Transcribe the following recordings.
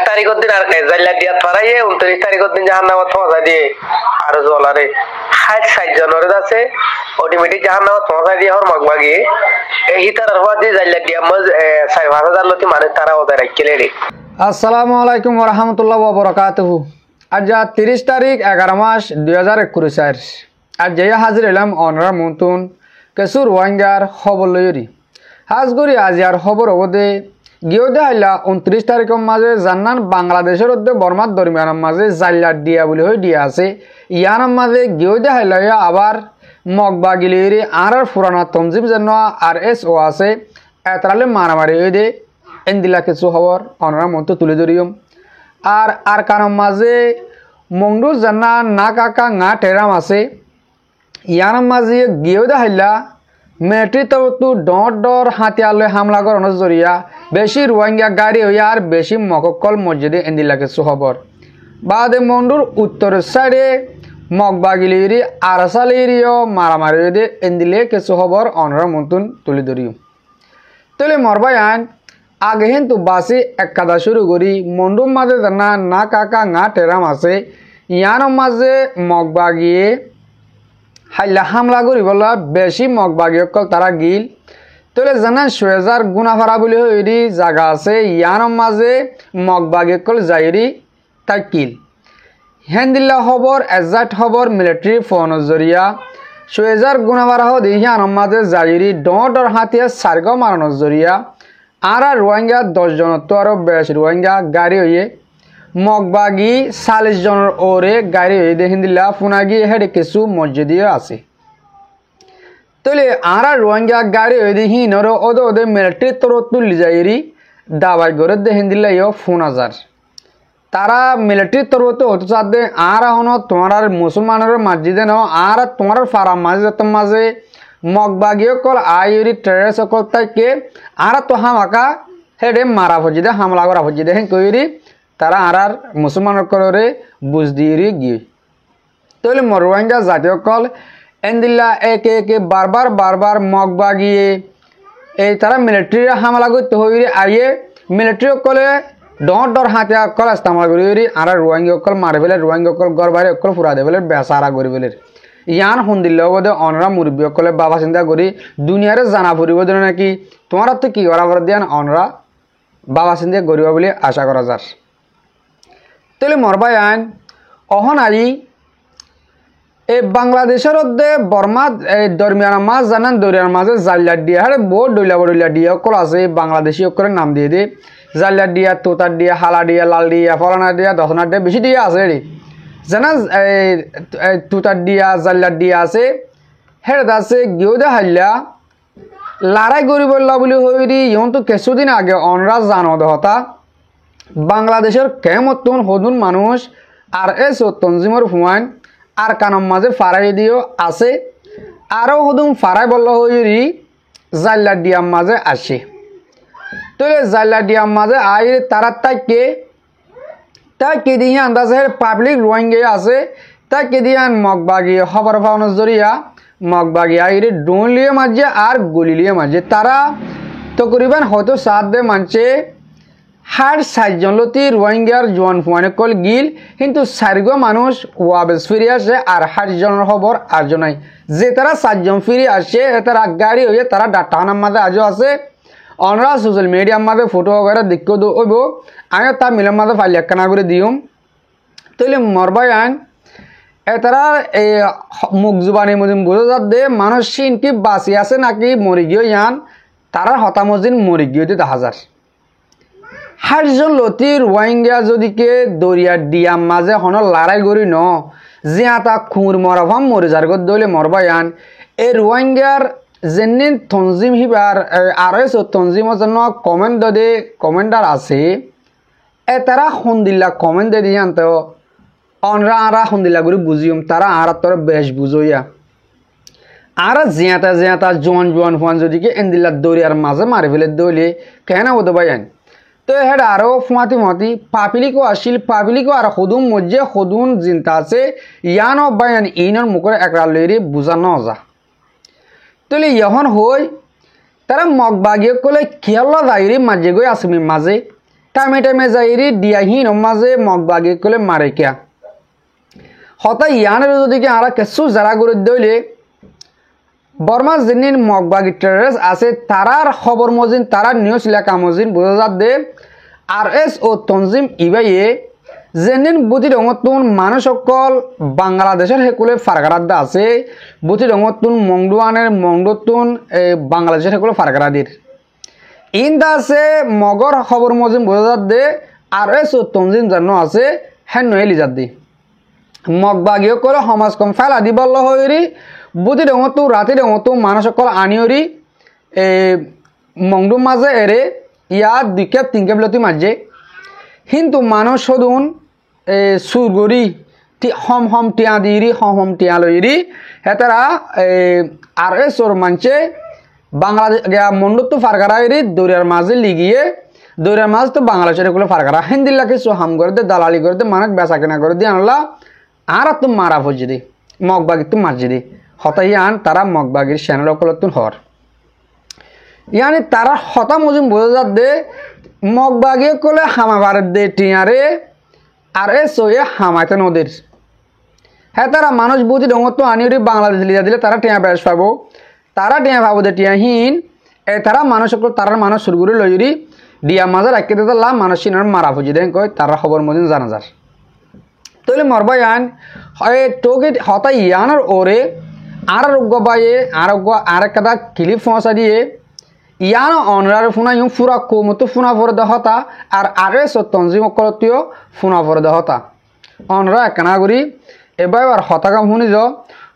তারিখের দিন আর জাইলা দিয়া পারাইয়ে 29 তারিখের দিন জাহান্নামত পৌঁছা দিয়ে আর জলারে 60 জনের আছে অটোমেটিক জাহান্নামত পৌঁছা দিয়ে হর মগবাগি এই হিতার হওয়াতে জাইলা দিয়া মজ 5000 লতি মানে তারা ওদের রাখলে রে। আসসালামু আলাইকুম ওয়া রাহমাতুল্লাহি ওয়া বারাকাতুহু। আজ 30 তারিখ 11 মাস 2021 আজ যে হাজির এলাম অনরা মন্তুন কেসুর ওয়াঙ্গার খবর লইরি হাজগুরি আজিয়ার খবর অবদে গিয়েদে হাইলা 29 তারিখের মাঝে জান্নান বাংলাদেশের মধ্যে বর্মার দরমিয়ানের মাঝে জাল্লা দিয়া বলে হয়ে দিয়া আছে ইয়ার মাঝে গিয়েদে হাইলা আবার মগবা গিলিরি আর পুরানা তঞ্জিম যেন আর এস ও আছে এতরালে মারামারি হয়ে দে এন্দিলা কিছু খবর অনরা মন্ত্র তুলে ধরিম আর কারণ মাঝে মংডুর জান্না না কাকা না টেরাম আছে ইয়ার মাঝে গিয়েদে হাইলা মেট্রি তো ডর হাতিয়ালে হামলা করানোর জরিয়া বেশি রোহিঙ্গা গাড়ি হইয়া আর বেশি মককল মসজিদে এন্দিলা কিছু খবর বাদে মন্ডুর উত্তরের সাইডে মগবাগিলিরি আরসালিরিও মারামারি দে এন্দিলে কিছু খবর অনরা মন্তুন তুলে ধরিও তলে মরবায়ান আগে কিন্তু বাসি এক কাদা শুরু করি মন্ডুর মাঝে জানা না কাকা না টেরাম আছে ইয়ার মাঝে মগবাগিয়ে হাইলা হামলা করি বলা বেশি মগবাগি অকল তারা গিল তলে জানা সুয়েজার গুনাফারা বলে হইরি জায়গা আছে ইয়ার মাঝে মগবাগি অকল যাইরি তাই কিল হেন্দিল্লা খবর এজাক্ট খবর মিলিটারি ফোন জরিয়া সুয়েজার গুনাফারা হদি ইয়ার মাঝে যাইরি ডর হাতিয়া সার্গ মারানোর জরিয়া আর রোহিঙ্গা 10 জনের তো আরো বেশি রোহিঙ্গা গাড়ি হইয়ে মগবাগি 40 জনের ওরে গাড়ি হয়ে দেখিলা ফুনাগি হেডে কিছু মসজিদে আছে তলে আর রোহিঙ্গা গাড়ি হয়ে দেখি নর ওদে মিলিটারি তোর তুলি যাইরি দাবাই করে দেখিলা ইয় 4000 তারা মিলিটারি তোর তো হতে চাঁদে আর হনো তোমার মুসলমানের মসজিদে ন আর তোমার ফারা মাঝে মগবাগি কল আইরি টেরেস কল তাইকে আর তো হামাকা হেডে মারা ভজি দে হামলা করা ভজি দে হেন কইরি তারা আর মুসলমানের কলরে বুঝ দিয়েরি গিয়ে তাহলে রোহিঙ্গা জাতীয় কল এন্দিল্লা একে একে বারবার মগবাগিয়ে এই তারা মিলিটারি হামলা করতে হইরি আইয়ে মিলিটারি কলে ডর হাতিয়া কল ইস্তেমাল করি আর রোহিঙ্গা কল মারি ফেলে রোহিঙ্গা কল গড় বাইরে কল ফুরা দে ফেলে বেসারা করি ফেলে ইয়ান শুনিলে বোধে অনরা মুরব্বী সকলে বাবা চিন্তা করি দুনিয়ারে জানা ফুরিব দিন নাকি তোমার তো কি করা দিয়ান অনরা বাবা চিন্তা করিব বলে আশা করা যার তাহলে মরবাই আইন অহন আই এই বাংলাদেশের মধ্যে বর্মা দরমিয়ানা মাছ জানান দরিয়ার মাঝে জাল্লা দিয়া হারে বহুত ডইলা দিয়া সকল আছে বাংলাদেশি সকলের নাম দিয়ে দে জাল্লা দিয়া তোতার দিয়া হালা দিয়া লাল দিয়া ফলানা দিয়া দশনার দিয়া বেশি দিয়া আছে রে জানা তুতার দিয়া জাল্লার দিয়া আছে হেড আছে গিয়েদে হাইলা লড়াই করি বললা বলে হইরি ইয়ন তো কিছুদিন আগে অনরা জানো দহতা বাংলাদেশের কেমতন হদুন মানুষ আর এস তঞ্জিমর হুয়াইন আর কানম মাঝে ফারাই দিও আছে আরও হদুম ফারাই বললা হইরি জাল্লার দিয়ার মাঝে আসে তো জাল্লার দিয়ার মাঝে আইরে তারা তাইকে তাকে দিয়ে আন্দাজের পাবলিক রোহিঙ্গা আছে তাকে দিয়ে মগবাগি খবর পাওয়ানোর জরিয়া মগবাগি আইরে ড্রোন লিয়ে মাঝে আর গুলি লিয়ে মাঝে তারা তকরিবান হয়তো 7 দে মানছে 60 জন লতি রোহিঙ্গার জোয়ান ফুয়ানে কল গিল কিন্তু 4 মানুষ ওয়াবেস ফিরে আসে আর 60 জনের খবর আর জনাই যে তারা 7 জন ফিরে আসে তারা গাড়ি হয়ে তারা ডাটানার মাঝে আজও আছে অনরা সোশ্যাল মিডিয়ার মাঝে ফটো वगैरह দেখো দইব আমি তা মিলার মাঝে ফাইল একখানা করে দিউম তাহলে মরবাই আইন এতারা এই মুখ জুবানি মদিন বোঝা যাত দে মানুষ সিন কি বাঁচি আছে নাকি মরি গিয়ে ইয়ান তারা হতামজিন মরি গিয়ে দিতে হাজার 60 জন লতি রোহিঙ্গা যদিকে দরিয়ার দিয়ার মাঝে হন লড়াই করি ন জিয়া তা খুঁর মরাভাম মরে যার গত দইলে মরবাই আইন এই রোহিঙ্গার যেনিন তঞ্জিম হিবার আর এস তঞ্জিমের জন্য কমেন্ডার আছে এ তারা সন্দিল্লা কমেন্ট দিয়ে দিয়ে আনতে অনরা আরা সন্দিল্লা করে বুঝিম তারা আর তোর বেশ বুঝইয়া আর জিয়াতা জোয়ান ফুয়ান যদিকে এন্দিল্লা দরিয়ার মাঝে মারি ফেলে দইলে কেন হতে পাই আইন তো হেড আরো ফুমাতি পাপিলিকো আসিল পাপিলিকো আর সদুন মধ্যে সদুন চিন্তা আছে ইয়ান অব্যায়ন ইনর মুখের একরা লইরে বুঝানো যা তাহলে ইহন হই তারা মগবাগিয়ে কলে খেয়াল্লা যাইরি মাঝে গই আসমি মাঝে টাইমে যাইরি দিয়াহীন মাঝে মগবাগিয়ে কলে মারে কিয়া হতা ইয়ানের যদি কি আরা কিছু যারা করে দইলে বর্মা যিনি মগবাগি টেররিস্ট আছে তারার খবর মজিন তারার নিউজ লেখা মজিন বোঝা যাত দে RS ও তনজিম ইবাইয়ে যেদিন বুঝি রঙতুন মানুষ সকল বাংলাদেশের হেকুলে ফারগারাদ্দা আছে বুঝি রঙতুন মংডুয়ানের মংডুতুন বাংলাদেশের হেকুলে ফারগারাদির ইন্দা আছে মগর খবর মজিন বোঝা যাত দে RS ও তনজিম জানো আছে হ্যাঁ নয় লিজাত দি মগবাগিও করে সমাজ কম ফেলা দিবল হইরি বুঝি রঙতু রাতি রঙতু মানুষ সকল আনিয়রি মংডুর মাঝে এরে ইয়ার 2 ক্যাপ 3 ক্যাপ লতি মাঝে কিন্তু মানুষ সদুন সুরগরি হম টিয়া দিরি হম টিয়া লইরি হেতারা RS ওর মানছে বাংলাদেশ মন্ডুত ফারগারাইরি দৌড়ার মাঝে লিগিয়ে দৌড়ার মাঝ তো বাংলাদেশের এগুলো ফারগারা হিন্দিল্লা কিছু হাম করে দে দালালি করে দে মানুষ বেচা কেনা করে দিয়ে আনলা আর তো মারা ভজি দে মগবাগি তো মারজি দে হতাই আন তারা মগবাগির সেনার অকলতুন হর ইয়ানি তারা হতা মজুম বোঝা যাত দে মগবাগিয়ে কলে হামা ভারত দে টিয়ারে RS ওয়ে হামাইতে নদীর হ্যাঁ তারা মানুষ বুঝি ডঙত আনিওরি বাংলাদেশ লিয়া দিলে তারা টিয়া বেশ পাবো তারা টিয়া পাবো দে টিয়াহীন তারা মানুষ তারার মানুষ সুরগুরি লইরি ডিয়া মাঝে রাখতে দিতে লাভ মানুষ সিনার মারা ভুজি দেন কয় তারা খবর মজিন জানা যার তাহলে মরবা ইয়ান টোকে হতা ইয়ানোর ওরে আর রোগ্য বাইয়ে আর একটা ক্লিপ ফসা দিয়ে ইয়ান অনরার ফুনা ইউ ফুরা কোমতো ফুনা ভরে দহতা আর RS ও তনজিম কলতিও ফুনা ভরে দহতা অনরা একনা করি এবার হতাকাম শুনি য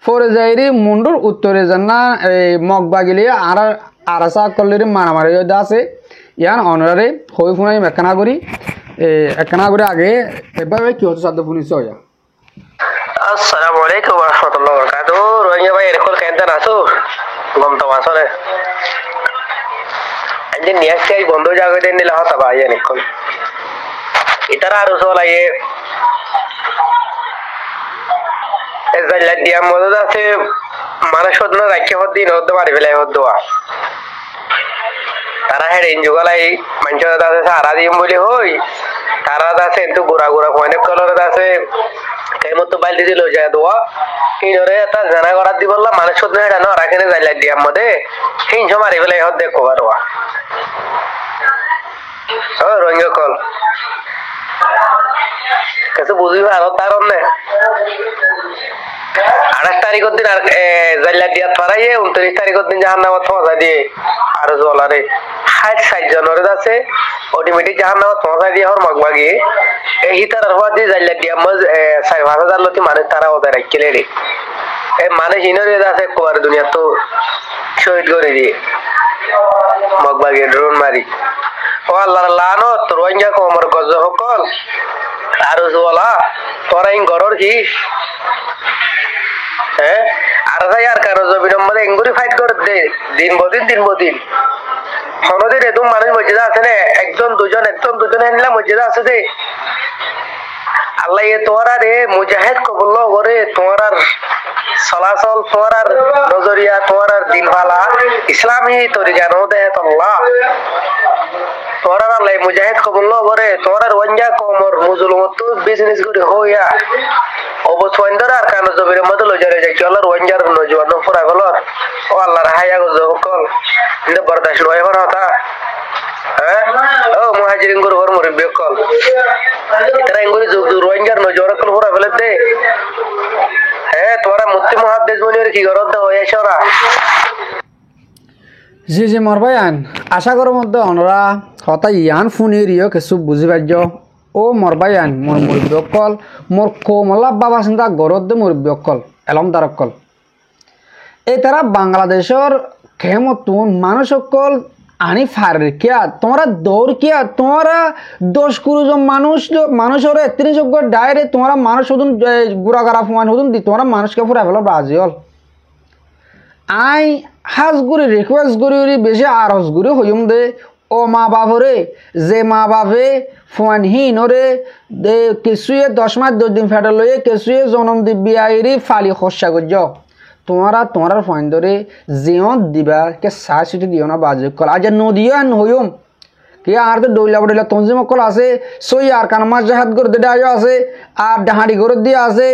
ফরে যাইরি মুন্ডুর উত্তরে জানা মগবাগিলে আর আরাসা কলরি মারামারি আছে ইয়ান অনরারে হই ফুনাই একনা করি আগে এবার কি হতো সাধ্য শুনিছ ইয়া আসসালামু আলাইকুম ওয়া রাহমাতুল্লাহি ওয়া বারাকাতুহু রোহিঙ্গা ভাই এরকম কেনতেন আছো গম তো আসলে যে নিয়াসটাই বন্ধ জায়গা দেন নিলে হতা ভাই এরকম ইতারা আর সোলায়ে এজাল্লা দিয়া মদদ আছে মানুষ হদ না রাখে হদ দিন হদ মারি ফেলাই হদ দোয়া তারা হেড ইনজুগালাই মানুষ আছে সারা দিন বলি হই তারা আছে কিন্তু গোড়া অনেক কলর আছে কেমতো বাইল দিল যায় দোয়া হিনরে এটা জানা করা দি বললা মানুষ হদ না হেড না রাখেনে জাল্লা দিয়া মদে হিন মারি ফেলাই হদ দেখো বারোয়া ও রঙিয়া কল কিছু বুঝিবে আরো তার অন্য 28 তারিখের দিন আর জাল্লা দিয়া ফারাইয়ে 29 তারিখের দিন জাহান্নামত পৌঁছা দিয়ে আর জলারে 60 জনের আছে অটোমেটিক জাহান্নামত পৌঁছা দিয়ে হর মগবাগি এই হিতার হওয়া দিয়ে জাল্লা দিয়া মজ 5000 লতি মানুষ তারা ওদের রাখিলে রে এই মানুষ ইনরে আছে কোয়ার দুনিয়া তো শহীদ করে দিয়ে মগবাগি ড্রোন মারি ও আল্লাহর লানত রোহিঙ্গা কোমর গজ হকল আর জলা তোরা ইন গরর কি হ্যাঁ আর যাই কারো জমির মধ্যে এঙ্গুরি ফাইট করে দে দিন বদিন হনদের এদম মানুষ মসজিদে আছে না একজন দুজন এনলা মসজিদে আছে দে আল্লাহ এ তোরা রে মুজাহিদ কবুল করে তোরার চলাচল তোরার নজরিয়া তোরার দিন ভালা ইসলামী তরিকা নো দে আল্লাহ তোরার আল্লাহ মুজাহিদ কবুল করে তোরার ওয়াঞ্জা কমর মুজলুমত বিজনেস করে হইয়া অবসন্দর আর কানো জমির মধ্যে লজরে যাই চলার ওয়াঞ্জার নজওয়ান ফুরা গলর ও আল্লাহর হায়া গজ হকল ইন্দা বরদাশত হইবার হতা হ্যাঁ ও মুহাজিরিন গুর হর মুরব্বি কল ইতরা ইঙ্গুরি রোহিঙ্গার নজওয়ান কল ফুরা ফেলে দে হ্যাঁ তোরা মুফতি মুহাদ্দিস বলির কি গরদ হইয়া শরা জি মরবায়ান আশা করো মধ্যে অনরা হতা ইয়ান ফুনির ইয় কিছু বুঝি পাইজ ও মরবায়ান মোর মুরব্বী অকল মোর কোমলা বাবা চিন্তা গরদ দে মুরব্বী অকল এলমদার অকল এই তারা বাংলাদেশের খেমতুন মানুষ অকল আনি ফারে কিয়া তোমরা দৌড় কিয়া তোমরা 10 কুড়ি মানুষের এত্রি যোগ্য ডাইরে তোমরা মানুষ হদুন গুড়াগারা ফুমান হদুন দি তোমরা মানুষকে ফুরা ফেলো ব্রাজিল আই হাজগুড়ি রিকোয়েস্ট করি বেশি আর হজগুড়ি হইম দে ও মা বাবরে যে মা বাপে ফুয়ানহীন ওরে কিছুয়ে 10 মাস 10 দিন ফেটে লইয়ে কিছুয়ে জনম দিবি আইরি ফালি খসা গজ তোমার ফয়েন ধরে জিয়ত দিবা কে সাইসিটি দিও না বাজে কল আজ নদিও আন হইম কে আর তো ডইলা তঞ্জিম কল আছে সই আর কান মাস জাহাদ করে দেডায়ও আছে আর ডাহাড়ি করে দিয়ে আছে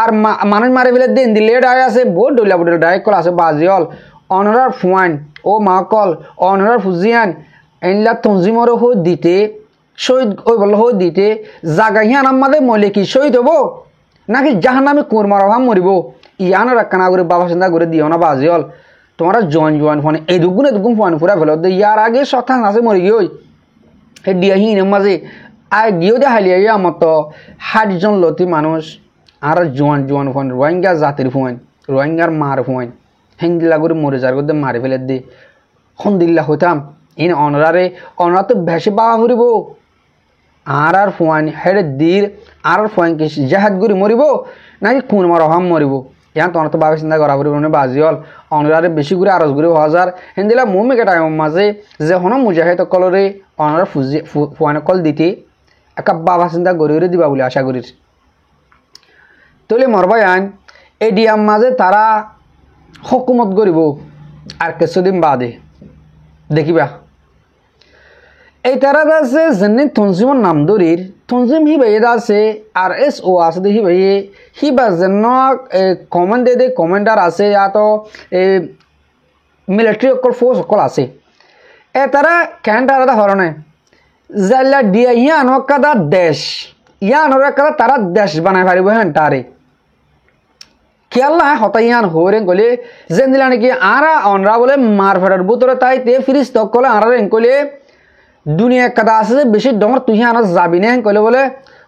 আর মানুষ মারে ফেলে দিন দিলে ডায় আছে বহুত ডইলা ডায় কল আছে বাজিয়ল অনরার ফুয়ান ও মা কল অনরার ফুজিয়ান এনলা তঞ্জিমর হো দিতে শহীদ ওই বল হো দিতে জাগাহিয়ান আমাদের মলে কি শহীদ হবো নাকি জাহান্নামে কুরমার ভাব মরিব ইয়ান রাখানা করে বাবা চিন্তা করে দিও না বাজিয়ল তোমরা জোয়ান ফোন এই দুগুণ ফোন ফুরা ফেলো ইয়ার আগে শতাং আছে মরি গই হে দিয়াহীন মাঝে আর গিয়েও যে হালিয়া আমার তো 60 জন লতি মানুষ আর জোয়ান ফোন রোহিঙ্গা জাতির ফোন রোহিঙ্গার মার ফোন হিন্দিলা করে মরে যার করতে মারি ফেলে দি হন্দিল্লা হইতাম ইন অনরা তো ভেসে বাবা ফুরিব আর ফোন হেডে দির আর ফোন কি জাহাদ করে মরিব নাকি কোন মার হাম মরিব ইয়ান তোমার তো বাবা চিন্তা করা ফুরিব বাজিয়ল অনরারে বেশি করে আরজ করে হাজার হিন্দিলা মুমে কেটাই মাঝে যে হন মুজাহিদ কলরে অনরা ফোন কল দিতে একা বাবা চিন্তা করে দিবা বলে আশা করিস তলে মরবাই আইন এই ডিয়াম মাঝে তারা হকুমত করিব আর কিছুদিন বাদে দেখিবা এই তারা আছে যেনে তঞ্জিমর নাম দরির তঞ্জিম হি ভাইয়ে আছে আর এস ও আছে হি ভাইয়ে হি বা যেন কমেন্ট দে কমেন্ডার আছে ইয়া তো মিলিটারি অকল ফোর্স অকল আছে এ তারা ক্যান্টার ধরনে জাল্লা দিয়া ইয়া নকাদা দেশ ইয়া নকাদা তারা দেশ বানাই পারিব হেনটারে কেলা হতাইয়ান হরেন কলে যেন দিলা নাকি আরা অনরা বলে মার ফেটার বুতরে তাই তে ফ্রিজ তক কলে আরা রেন কলে দুনিয়া কাদা আছে যে বেশি ডর তুই আনা যাবি না কলে বলে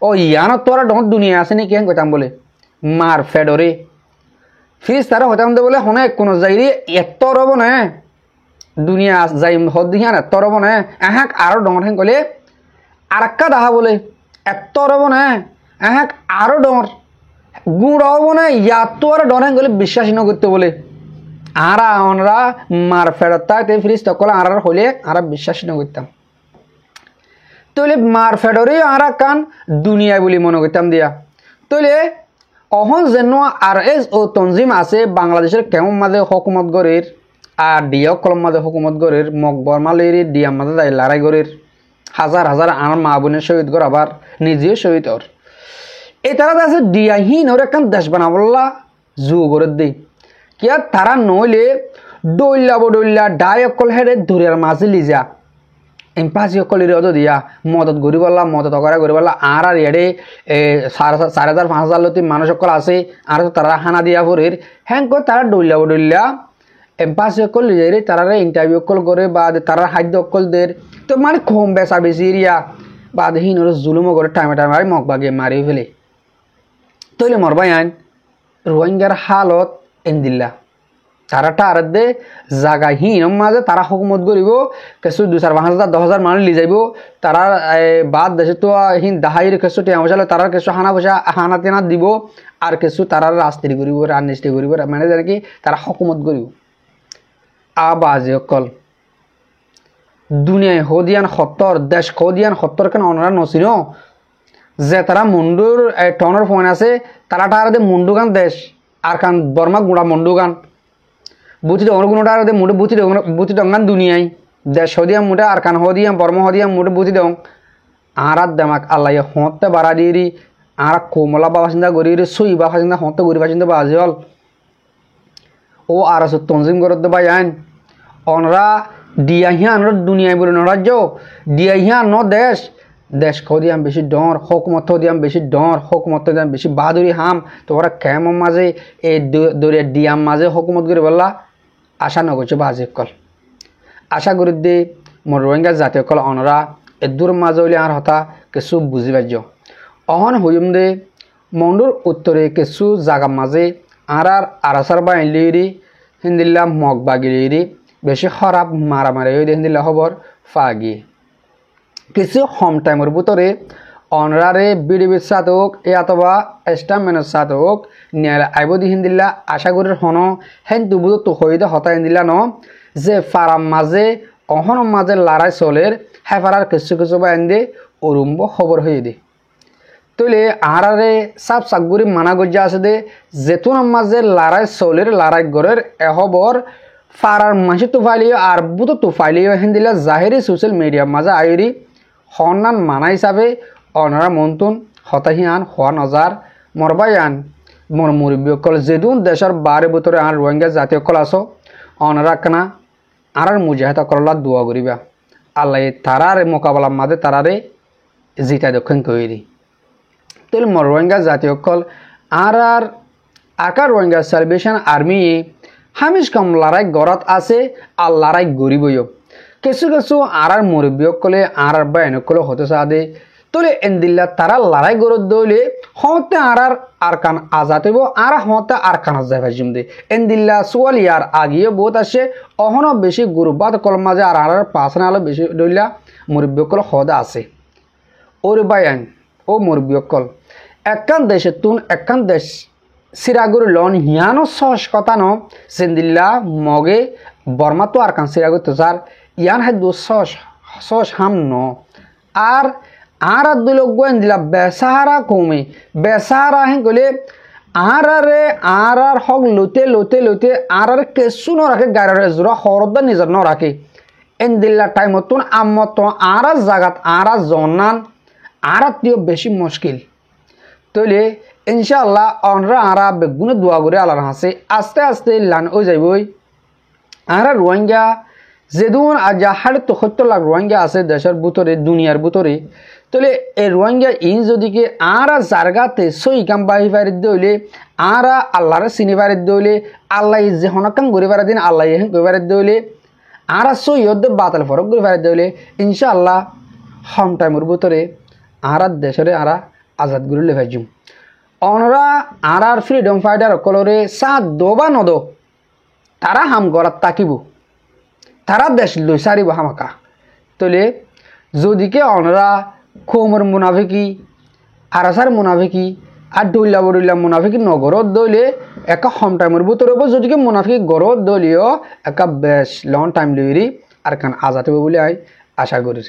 ও ইয়ান তোরা ডর দুনিয়া আছে নাকি হেন কইতাম বলে মার ফেডরে ফ্রিজ তারা হতাম দে বলে হনে কোন যাইরি এত রব না দুনিয়া যাই হদ দিহান এত রব না এহাক আরো ডর হেন কলে আরেকটা দেখা বলে এত রব না এহাক আরো ডর গুড় হবো না ইয়াতো আর ডরেন গেলে বিশ্বাস ন করতে বলে আরা অনরা মার ফেরত ফ্রিজ তকলে আর হলে আর বিশ্বাস ন করতাম তলে মার ফেডরে আরা কান দুনিয়া বলে মনে করতাম দিয়া তলে অহন যেন আর এস ও তঞ্জিম আছে বাংলাদেশের কেমন মাঝে হকুমত গড়ের আর ডিয়া কলম মাঝে হকুমত গড়ের মকবর মালের ডিয়াম মাঝে যাই লড়াই গড়ের হাজার আর মা বোনের শহীদ গড় আবার নিজেও শহীদ ওর এই তারা আছে ডিয়াহীন ওর একটা দেশ বানাবল্লা জু করে দেই কিয়া তারা নইলে ডইলা ডাই অকল হেরে ধরিয়ার মাঝে লিজা এম্পাসি অকলের অদ দিয়া মদত গড়ি বললা মদত অকরা গড়ি বললা আর এড়ে 4,500 5,000 লতি মানুষ অকল আছে আর তারা হানা দিয়া পরের হ্যাং করে তারা ডইলা এম্পাসি অকল লিজে তারা ইন্টারভিউ অকল করে বা তারা খাদ্য অকল দের তো মানে কম বেচা বেশি এরিয়া বা হীন ওর জুলুমও করে টাইমে মগ বাগে মারি ফেলে তৈলে মরবাই আইন রোহিঙ্গার হালত এন্দিল্লা তারাটা আর দে জাগাহীন মাঝে তারা হুকুমত করিব কিছু 2,000 10,000 মানুষ লি যাইব তারা বাদ দেশে তো হিন দাহাইর কিছু টেমসালে তারা কিছু হানা তেনা দিব আর কিছু তারা রাস্তারি করিব রাজনীতি করিব মানে জানি কি তারা হুকুমত করিব আবাজে অকল দুনিয়ায় হদিয়ান 70 দেশ হদিয়ান 70 কেন অনরা নসিন যে তারা মুন্ডুর টনের ফোন আছে তারা টারে মুন্ডুগান দেশ আর কান বর্মা গুড়া মুন্ডুগান বুঝি অনেকগুলোটা মুঠে বুঝি ডঙ্গান দুনিয়ায় দেশ হদিয়াম মুঠে আর কান হদিয়াম বর্মা হদিয়াম মুঠে বুঝি দং আর দেমাক আল্লাহ হতে বাড়া দিয়ে আর কোমলা বাবা চিন্তা করি সই বাবা চিন্তা হতে গরি চিন্তা বাজে হল ও আর আছে তঞ্জিম করতে ভাই আইন অনরা ডিয়াহিয়া আনর দুনিয়ায় বলে নরাজ্য ডিয়াহিয়া ন দেশ খদিয়াম বেশি ডর হকুমত দিয়াম বেশি ডর হকুমত দিয়াম বেশি বাহাদুরি হাম তোরা কেমন মাঝে এই দরিয়া ডিয়াম মাঝে হকুমত করে বললা আশা নগরছে বাজে কল আশা করি দে মোর রোহিঙ্গা জাতীয় কল অনরা এ দূর মাঝে হইলে আর হতা কিছু বুঝি পাইজ অহন হইম দে মন্ডুর উত্তরে কিছু জাগা মাঝে আর আরাসার বাইলি হিন্দিল্লা মগ বাগিলি বেশি খারাপ মারামারি হয়ে হিন্দিল্লা খবর ফাগি কিছু হোম টাইমের ভিতরে অনরারে বিডিবির সাথে হোক অথবা স্টামেনের সাথে হোক নিয়ে আইব দি হিন্দিল্লা আশা করি হন হেন তুবুদ তো হইতে হতা হিন্দিল্লা ন যে ফারাম মাঝে অহন মাঝে লড়াই চলের হেফারার কিছু কিছু বাইন দে অরুম্ব খবর হয়ে দে তলে আহারে সাপ সাকগুড়ি মানা গজ্জা আছে দে যেতুন মাঝে লড়াই চলের লড়াই গড়ের এহবর ফারার মাসি তুফাইলিও আর বুতো তুফাইলিও হেন্দিলা জাহেরি সোশ্যাল মিডিয়া মাঝে আইরি হন্নান মানা হিসাবে অনরা মন্তুন হতাহিয়ান হওয়া নজার মরবায়ান মর মুরব্বীকল যেদুন দেশের বারে ভিতরে আর রোহিঙ্গা জাতীয় কল আস অনরা কানা আর মুজাহিদা করলা দোয়া করিবা আল্লাহ তারারে মোকাবেলা মাঝে তারারে জিতা দক্ষিণ কইরি তেল মর রোহিঙ্গা জাতীয় কল আর আকার রোহিঙ্গা সালভেশন আর্মি হামিশ কম লড়াই গড়াত আছে আর লড়াই গরিবইও কিছু কিছু আর মুরব্বীকলে আর বায়নকলে হতে সাদে তোলে এন্দিল্লা তারা লড়াই গড়ত দইলে হতে আর কান আজাদ হইব আর হতে আর কান যাইবা জিমদে এন্দিল্লা সোয়াল ইয়ার আগিয়ে বহুত আসে অহনো বেশি গুরুবাদ কল মাঝে আর পাঁচনা আলো বেশি দইলা মুরব্বীকল হদা আছে ওর বায়ান ও মুরব্বীকল একখান দেশে তুন একখান দেশ সিরাগুর লন হিয়ানো সহজ কথা ন সেন্দিল্লা মগে বর্মা তো আর কান সিরাগুর তো স্যার ইয়ান হাই দু সহজ হাম ন আর দুই লোক গোয়েন দিলা বেসাহারা কমে বেসাহারা হেন কইলে আর হক লইতে লইতে লইতে আর কেসু ন রাখে গাড়ি জোড়া হরদ নিজের ন রাখে এন দিল্লা টাইম তুন আমত আর জাগাত আর জনান আর তিও বেশি মুশকিল তইলে ইনশাআল্লাহ অনরা আরা বেগুনে দোয়া করে আল্লাহর হাসে আস্তে আস্তে লান ও যাইবই আর রোহিঙ্গা যেদুন আজ ৭৭ লাখ রোহিঙ্গা আছে দেশের ভিতরে দুনিয়ার ভিতরে তাহলে এই রোহিঙ্গা ইন যদিকে আর জারগাতে সই কাম বাহি পারি দইলে আর আল্লাহরে চিনি পারি দইলে আল্লাহ যে হনকাম করে পারে দিন আল্লাহ হেন করে পারি দইলে আর সৈয়দ বাতাল ফরক করে পারি দইলে ইনশাআল্লাহ হম টাইমের ভিতরে আর দেশের আর আজাদ করে লেভাইজুম অনরা আর ফ্রিডম ফাইটার কলরে সাত দোবা নদ তারা হাম গড়াত তাকিব তারা দেশ লই সারিব হামাকা তলে যদিকে অনরা খোমর মুনাফিকি আরাসার মুনাফিকি আর ডইলা বডইলা মুনাফিকি নগরত দইলে একা হম টাইমের ভিতরে যদিকে মুনাফিকি গরত দলিও একা বেশ লং টাইম লইরি আর কান আজাদ হইব বলে আশা করি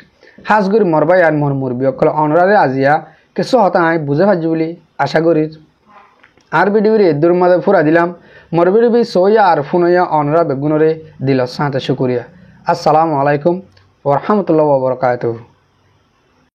হাজগুড়ি মরবাই আর মর মুরবি অকল অনরারে আজিয়া কিছু হতা আই বুঝে ভাজি বলে আশা করি আর ভিডিওরে দূর মাঝে ফুরা দিলাম মর ভিডিও সইয়া আর ফুনইয়া অনরা বেগুনরে দিল সাঁতে শুকুরিয়া আসসালামু আলাইকুম ওয়া রাহমাতুল্লাহি ওয়া বারাকাতুহু।